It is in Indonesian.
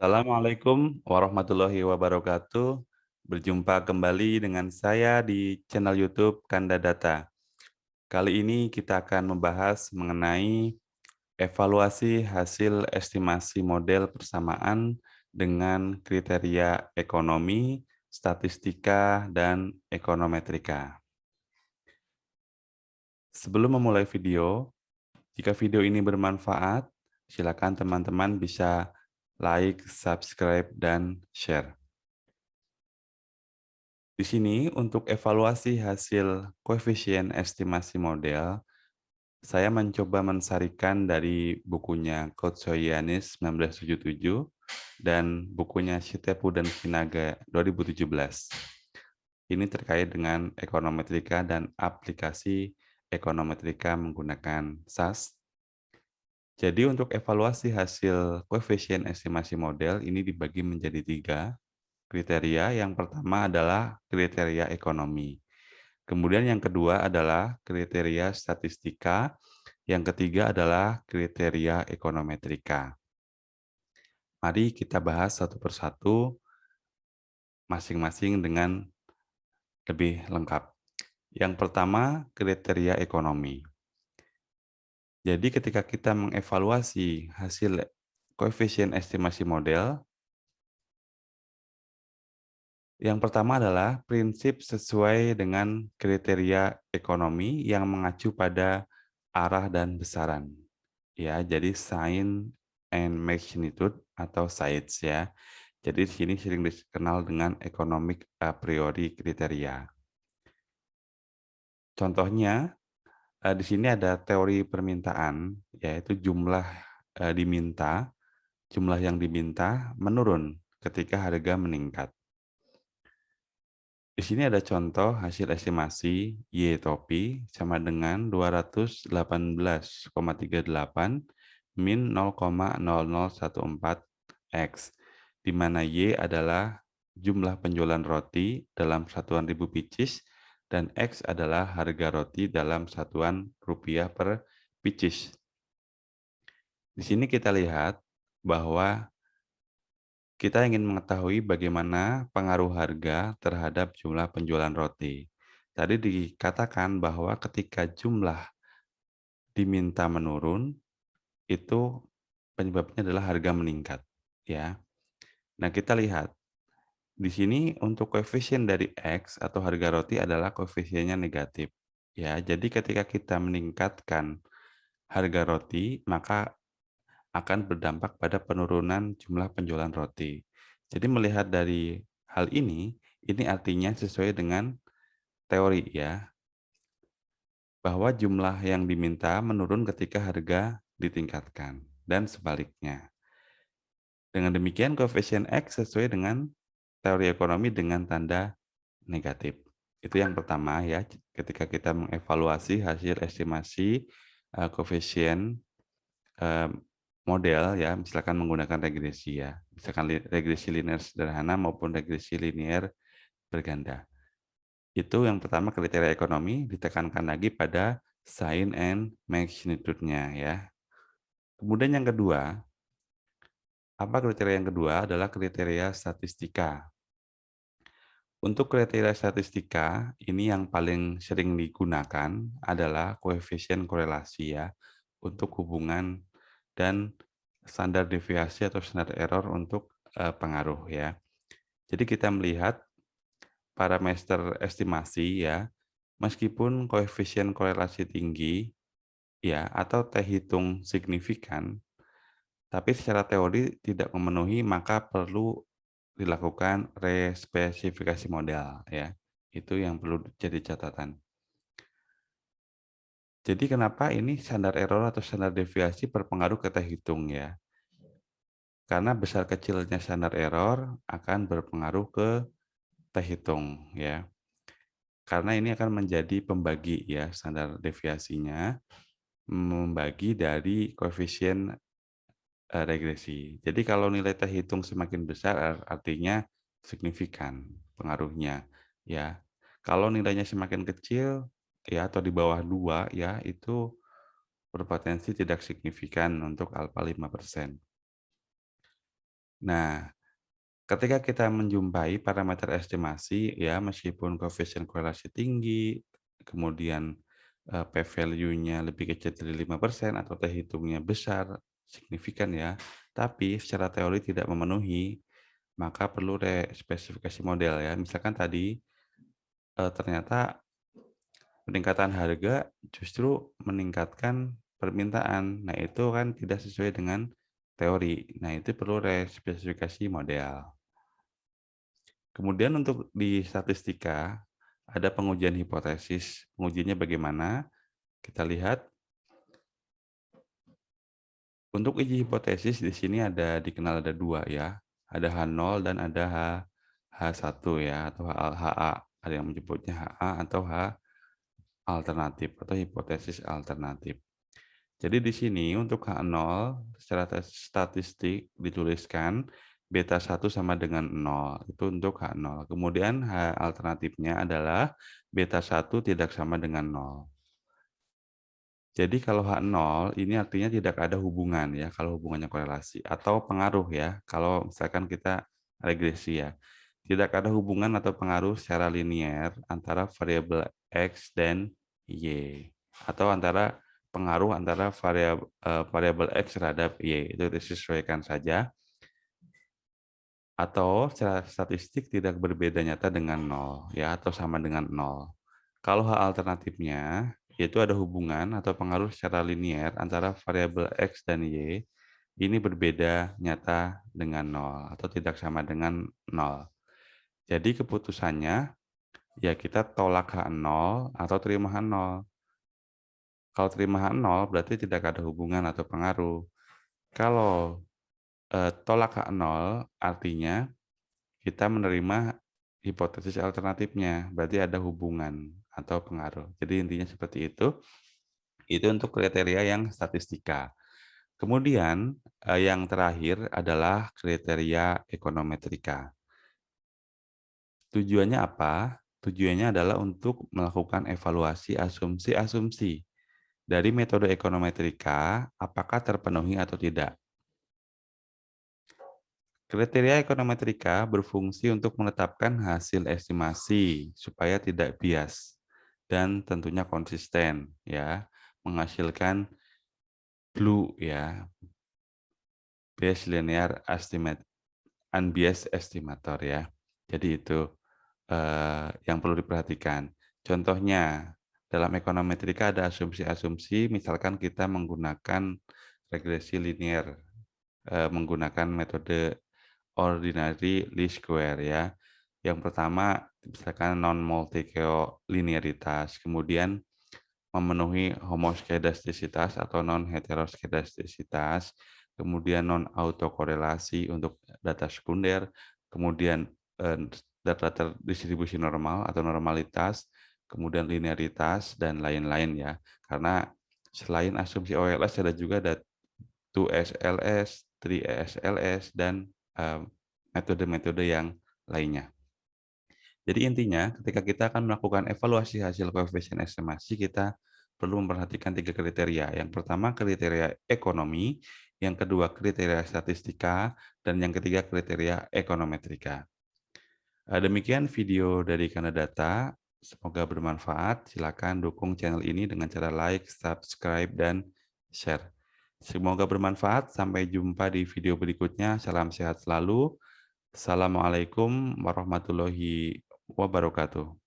Assalamualaikum warahmatullahi wabarakatuh. Berjumpa kembali dengan saya di channel YouTube Kanda Data. Kali ini kita akan membahas mengenai evaluasi hasil estimasi model persamaan dengan kriteria ekonomi, statistika, dan ekonometrika. Sebelum memulai video, jika video ini bermanfaat, silakan teman-teman bisa like, subscribe, dan share. Di sini untuk evaluasi hasil koefisien estimasi model, saya mencoba mensarikan dari bukunya Coach Soyanis 1977 dan bukunya Shitepu dan Kinaga 2017. Ini terkait dengan ekonometrika dan aplikasi ekonometrika menggunakan SAS. Jadi untuk evaluasi hasil koefisien estimasi model ini dibagi menjadi 3 kriteria. Yang pertama adalah kriteria ekonomi. Kemudian yang kedua adalah kriteria statistika, yang ketiga adalah kriteria ekonometrika. Mari kita bahas satu persatu masing-masing dengan lebih lengkap. Yang pertama, kriteria ekonomi. Jadi ketika kita mengevaluasi hasil koefisien estimasi model, yang pertama adalah prinsip sesuai dengan kriteria ekonomi yang mengacu pada arah dan besaran. Ya, jadi sign and magnitude atau size ya. Jadi di sini sering dikenal dengan economic a priori kriteria. Contohnya di sini ada teori permintaan, yaitu jumlah yang diminta menurun ketika harga meningkat. Di sini ada contoh hasil estimasi Y topi sama dengan 218,38 min 0,0014 X, di mana Y adalah jumlah penjualan roti dalam satuan ribu pieces dan X adalah harga roti dalam satuan rupiah per pieces. Di sini kita lihat bahwa kita ingin mengetahui bagaimana pengaruh harga terhadap jumlah penjualan roti. Tadi dikatakan bahwa ketika jumlah diminta menurun, itu penyebabnya adalah harga meningkat, ya. Nah, kita lihat di sini untuk koefisien dari X atau harga roti adalah koefisiennya negatif, ya. Jadi ketika kita meningkatkan harga roti, maka akan berdampak pada penurunan jumlah penjualan roti. Jadi melihat dari hal ini artinya sesuai dengan teori ya, bahwa jumlah yang diminta menurun ketika harga ditingkatkan dan sebaliknya. Dengan demikian koefisien X sesuai dengan teori ekonomi dengan tanda negatif. Itu yang pertama ya, ketika kita mengevaluasi hasil estimasi koefisien model ya, misalkan menggunakan regresi ya, misalkan regresi linear sederhana maupun regresi linear berganda. Itu yang pertama kriteria ekonomi, ditekankan lagi pada sign and magnitude-nya ya. Kemudian yang kedua, apa kriteria yang kedua adalah kriteria statistika. Untuk kriteria statistika, ini yang paling sering digunakan adalah koefisien korelasi ya, untuk hubungan dan standar deviasi atau standar error untuk pengaruh ya. Jadi kita melihat parameter estimasi ya, meskipun koefisien korelasi tinggi ya atau T hitung signifikan, tapi secara teori tidak memenuhi maka perlu dilakukan respesifikasi model ya. Itu yang perlu jadi catatan. Jadi kenapa ini standar error atau standar deviasi berpengaruh ke T hitung ya? Karena besar kecilnya standar error akan berpengaruh ke T hitung ya. Karena ini akan menjadi pembagi ya standar deviasinya, membagi dari koefisien regresi. Jadi kalau nilai T hitung semakin besar artinya signifikan pengaruhnya ya. Kalau nilainya semakin kecil ya atau di bawah 2 ya itu berpotensi tidak signifikan untuk alfa 5%. Nah, ketika kita menjumpai parameter estimasi ya, meskipun koefisien korelasi tinggi, kemudian p-value-nya lebih kecil dari 5% atau T hitungnya besar, signifikan ya, tapi secara teori tidak memenuhi, maka perlu respesifikasi model ya. Misalkan tadi ternyata peningkatan harga justru meningkatkan permintaan. Nah, itu kan tidak sesuai dengan teori. Nah, itu perlu respesifikasi model. Kemudian untuk di statistika, ada pengujian hipotesis. Pengujiannya bagaimana? Kita lihat, untuk uji hipotesis di sini dikenal ada dua ya. Ada H0 dan ada H1 ya, atau HA. Ada yang menyebutnya HA atau H alternatif atau hipotesis alternatif. Jadi di sini untuk H0 secara statistik dituliskan beta 1 sama dengan 0, itu untuk H0. Kemudian H alternatifnya adalah beta 1 tidak sama dengan 0. Jadi kalau H0 ini artinya tidak ada hubungan ya, kalau hubungannya korelasi, atau pengaruh ya, kalau misalkan kita regresi ya. Tidak ada hubungan atau pengaruh secara linier antara variabel X dan Y, atau antara pengaruh antara variabel X terhadap Y, itu disesuaikan saja, atau secara statistik tidak berbeda nyata dengan 0 ya, atau sama dengan 0. Kalau H alternatifnya, yaitu ada hubungan atau pengaruh secara linier antara variabel X dan Y, ini berbeda nyata dengan 0 atau tidak sama dengan 0. Jadi keputusannya, ya kita tolak H0 atau terima H0. Kalau terima H0 berarti tidak ada hubungan atau pengaruh. Kalau tolak H0 artinya kita menerima hipotesis alternatifnya, berarti ada hubungan atau pengaruh. Jadi intinya seperti itu. Itu untuk kriteria yang statistika. Kemudian yang terakhir adalah kriteria ekonometrika. Tujuannya apa? Tujuannya adalah untuk melakukan evaluasi asumsi-asumsi dari metode ekonometrika, apakah terpenuhi atau tidak. Kriteria ekonometrika berfungsi untuk menetapkan hasil estimasi supaya tidak bias dan tentunya konsisten ya, menghasilkan BLEU ya, Bayes Linear Estimate, Unbiased Estimator ya. Jadi itu yang perlu diperhatikan. Contohnya, dalam ekonometrika ada asumsi-asumsi, misalkan kita menggunakan regresi linear, menggunakan metode ordinary least square ya. Yang pertama, misalkan non-multicollinearitas, kemudian memenuhi homoskedastisitas atau non-heteroskedastisitas, kemudian non-autokorelasi untuk data sekunder, kemudian data terdistribusi normal atau normalitas, kemudian linearitas, dan lain-lain ya. Karena selain asumsi OLS ada juga ada 2SLS, 3SLS, dan metode-metode yang lainnya. Jadi intinya ketika kita akan melakukan evaluasi hasil koefisien estimasi, kita perlu memperhatikan 3 kriteria. Yang pertama kriteria ekonomi, yang kedua kriteria statistika, dan yang ketiga kriteria ekonometrika. Demikian video dari Kanadata. Semoga bermanfaat. Silakan dukung channel ini dengan cara like, subscribe, dan share. Semoga bermanfaat. Sampai jumpa di video berikutnya. Salam sehat selalu. Assalamualaikum warahmatullahi wabarakatuh.